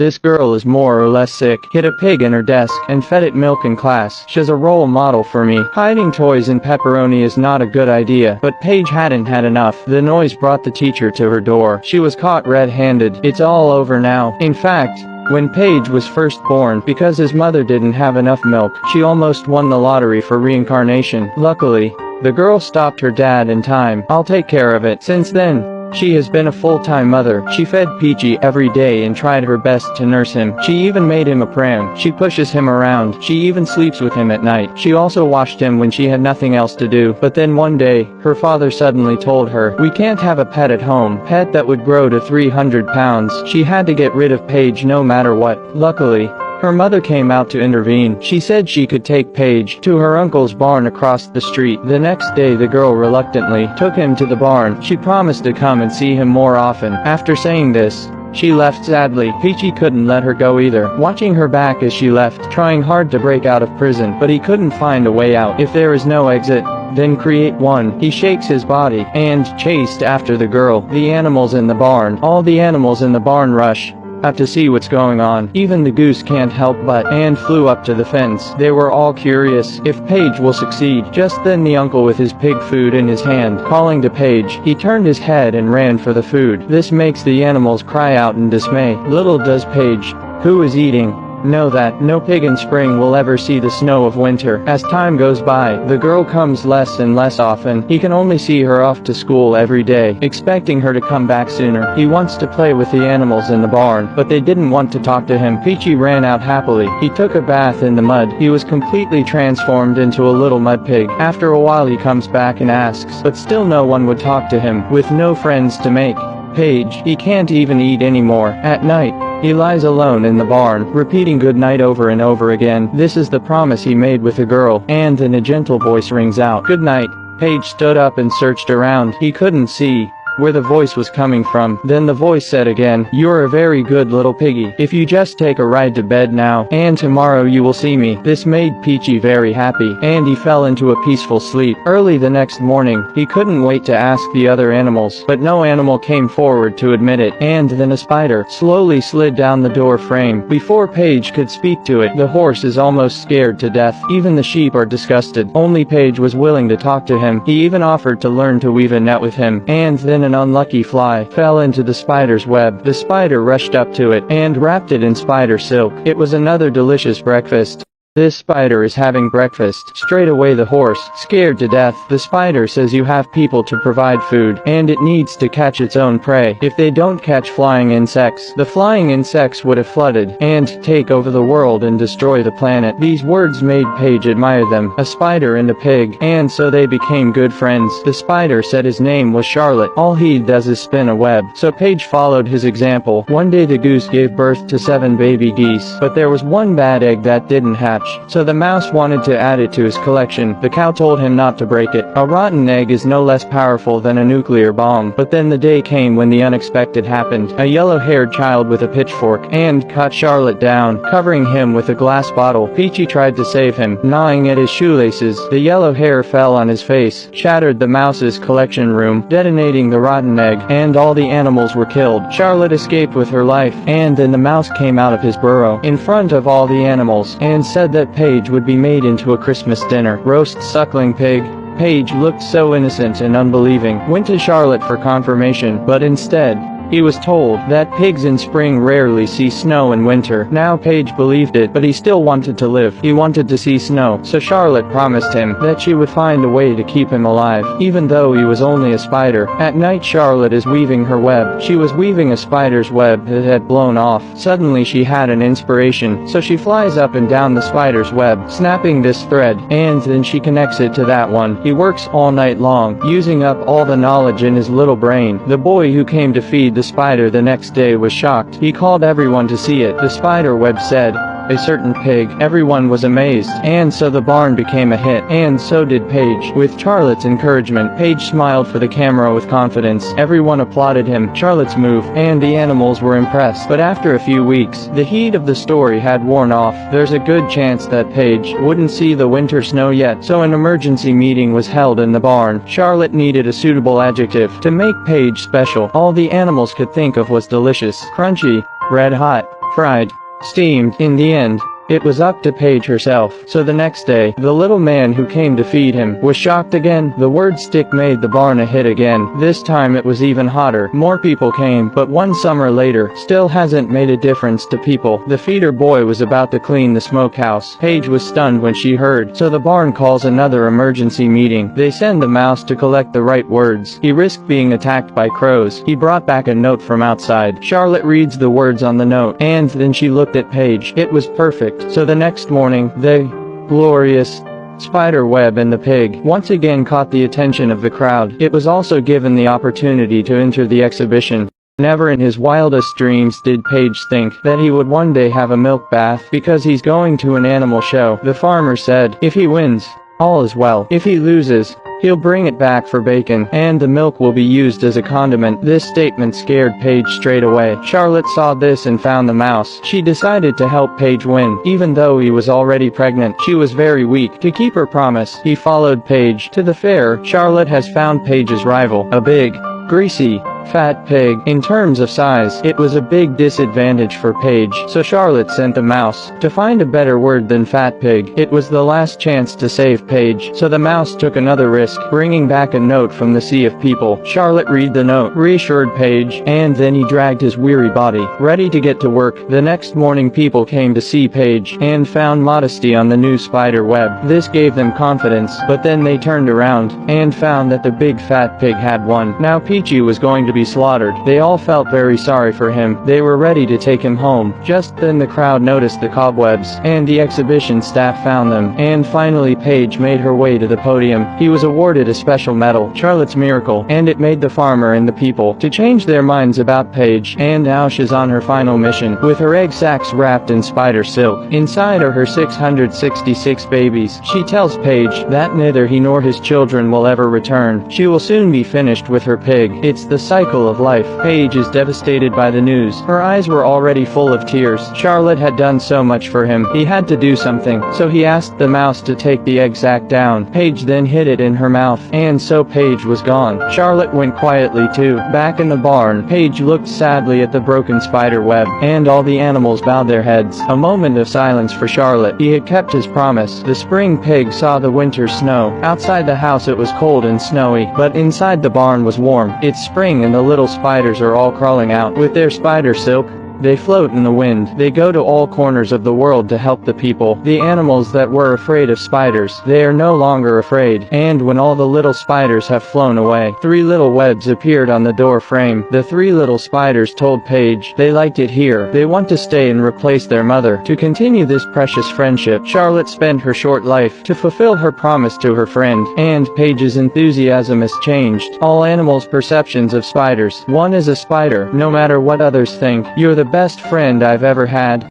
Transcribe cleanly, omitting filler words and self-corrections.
This girl is more or less sick. Hid a pig in her desk and fed it milk in class. She's a role model for me. Hiding toys in pepperoni is not a good idea, but Paige hadn't had enough. The noise brought the teacher to her door. She was caught red-handed. It's all over now. In fact, when Paige was first born, because his mother didn't have enough milk, she almost won the lottery for reincarnation. Luckily, the girl stopped her dad in time. I'll take care of it. Since then, she has been a full-time mother. She fed Peachy every day and tried her best to nurse him. She even made him a pram. She pushes him around. She even sleeps with him at night. She also washed him when she had nothing else to do. But then one day, her father suddenly told her, "We can't have a pet at home. Pet that would grow to 300 pounds. She had to get rid of Paige no matter what. Luckily, her mother came out to intervene. She said she could take Paige to her uncle's barn across the street. The next day the girl reluctantly took him to the barn. She promised to come and see him more often. After saying this, she left sadly. Peachy couldn't let her go either, watching her back as she left, trying hard to break out of prison, but he couldn't find a way out. If there is no exit, then create one. He shakes his body and chased after the girl. The animals in the barn. All the animals in the barn rush out to see what's going on. Even the goose can't help but and flew up to the fence. They were all curious if Paige will succeed. Just then the uncle with his pig food in his hand, calling to Paige. He turned his head and ran for the food. This makes the animals cry out in dismay. Little does Paige, who is eating, know that no pig in spring will ever see the snow of winter. As time goes by, the girl comes less and less often. He can only see her off to school every day, expecting her to come back sooner. He wants to play with the animals in the barn, but they didn't want to talk to him. Peachy ran out happily. He took a bath in the mud. He was completely transformed into a little mud pig. After a while he comes back and asks, but still no one would talk to him, with no friends to make Paige. He can't even eat anymore. At night, he lies alone in the barn, repeating good night over and over again. This is the promise he made with the girl, and then a gentle voice rings out, "Good night." Paige stood up and searched around. He couldn't see where the voice was coming from. Then the voice said again, "You're a very good little piggy. If you just take a ride to bed now, and tomorrow you will see me." This made Peachy very happy, and he fell into a peaceful sleep. Early the next morning, he couldn't wait to ask the other animals, but no animal came forward to admit it. And then a spider slowly slid down the door frame. Before Paige could speak to it, the horse is almost scared to death. Even the sheep are disgusted. Only Paige was willing to talk to him. He even offered to learn to weave a net with him. And then an unlucky fly fell into the spider's web. The spider rushed up to it and wrapped it in spider silk. It was another delicious breakfast. "This spider is having breakfast." Straight away the horse, scared to death. The spider says you have people to provide food, and it needs to catch its own prey. If they don't catch flying insects, the flying insects would have flooded and take over the world and destroy the planet. These words made Paige admire them, a spider and a pig, and so they became good friends. The spider said his name was Charlotte. All he does is spin a web, so Paige followed his example. One day the goose gave birth to 7 baby geese, but there was one bad egg that didn't hatch. So the mouse wanted to add it to his collection. The cow told him not to break it. A rotten egg is no less powerful than a nuclear bomb. But then the day came when the unexpected happened. A yellow-haired child with a pitchfork and cut Charlotte down, covering him with a glass bottle. Peachy tried to save him, gnawing at his shoelaces. The yellow hair fell on his face, shattered the mouse's collection room, detonating the rotten egg, and all the animals were killed. Charlotte escaped with her life, and then the mouse came out of his burrow in front of all the animals and said that Paige would be made into a Christmas dinner. Roast suckling pig. Paige looked so innocent and unbelieving. Went to Charlotte for confirmation, but instead, he was told that pigs in spring rarely see snow in winter. Now Paige believed it, but he still wanted to live. He wanted to see snow, so Charlotte promised him that she would find a way to keep him alive, even though he was only a spider. At night Charlotte is weaving her web. She was weaving a spider's web that had blown off. Suddenly she had an inspiration, so she flies up and down the spider's web, snapping this thread, and then she connects it to that one. He works all night long, using up all the knowledge in his little brain. The boy who came to feed the spider the next day was shocked. He called everyone to see it. The spider web said, "A certain pig." Everyone was amazed, and so the barn became a hit, and so did Paige. With Charlotte's encouragement, Paige smiled for the camera with confidence. Everyone applauded him, Charlotte's move, and the animals were impressed. But after a few weeks, the heat of the story had worn off. There's a good chance that Paige wouldn't see the winter snow yet, so an emergency meeting was held in the barn. Charlotte needed a suitable adjective to make Paige special. All the animals could think of was delicious, crunchy, red hot, fried, steamed. In the end, it was up to Paige herself. So the next day, the little man who came to feed him was shocked again. The word stick made the barn a hit again. This time it was even hotter. More people came, but one summer later, still hasn't made a difference to people. The feeder boy was about to clean the smokehouse. Paige was stunned when she heard, so the barn calls another emergency meeting. They send the mouse to collect the right words. He risked being attacked by crows. He brought back a note from outside. Charlotte reads the words on the note, and then she looked at Paige. It was perfect. So the next morning, the glorious spider web and the pig once again caught the attention of the crowd. It was also given the opportunity to enter the exhibition. Never in his wildest dreams did Paige think that he would one day have a milk bath because he's going to an animal show. The farmer said, if he wins, all is well. If he loses, he'll bring it back for bacon, and the milk will be used as a condiment. This statement scared Paige straight away. Charlotte saw this and found the mouse. She decided to help Paige win. Even though he was already pregnant, she was very weak. To keep her promise, he followed Paige to the fair. Charlotte has found Paige's rival, a big, greasy, fat pig. In terms of size, it was a big disadvantage for Paige, so Charlotte sent the mouse to find a better word than fat pig. It was the last chance to save Paige, so the mouse took another risk, bringing back a note from the sea of people. Charlotte read the note, reassured Paige, and then he dragged his weary body, ready to get to work. The next morning people came to see Paige, and found modesty on the new spider web. This gave them confidence, but then they turned around, and found that the big fat pig had won. Now Peachy was going to be slaughtered. They all felt very sorry for him. They were ready to take him home. Just then the crowd noticed the cobwebs, and the exhibition staff found them. And finally Paige made her way to the podium. He was awarded a special medal, Charlotte's Miracle, and it made the farmer and the people to change their minds about Paige. And now she's on her final mission, with her egg sacs wrapped in spider silk. Inside are her 666 babies. She tells Paige that neither he nor his children will ever return. She will soon be finished with her pig. It's the cycle of life. Paige is devastated by the news. Her eyes were already full of tears. Charlotte had done so much for him. He had to do something, so he asked the mouse to take the egg sac down. Paige then hid it in her mouth, and so Paige was gone. Charlotte went quietly too. Back in the barn, Paige looked sadly at the broken spider web, and all the animals bowed their heads. A moment of silence for Charlotte. He had kept his promise. The spring pig saw the winter snow. Outside the house it was cold and snowy, but inside the barn was warm. It's spring and the little spiders are all crawling out. With their spider silk, they float in the wind. They go to all corners of the world to help the people. The animals that were afraid of spiders, they are no longer afraid. And when all the little spiders have flown away, 3 little webs appeared on the door frame. The 3 little spiders told Paige they liked it here. They want to stay and replace their mother. To continue this precious friendship, Charlotte spent her short life to fulfill her promise to her friend. And Paige's enthusiasm has changed all animals' perceptions of spiders. One is a spider. No matter what others think, you're the best friend I've ever had.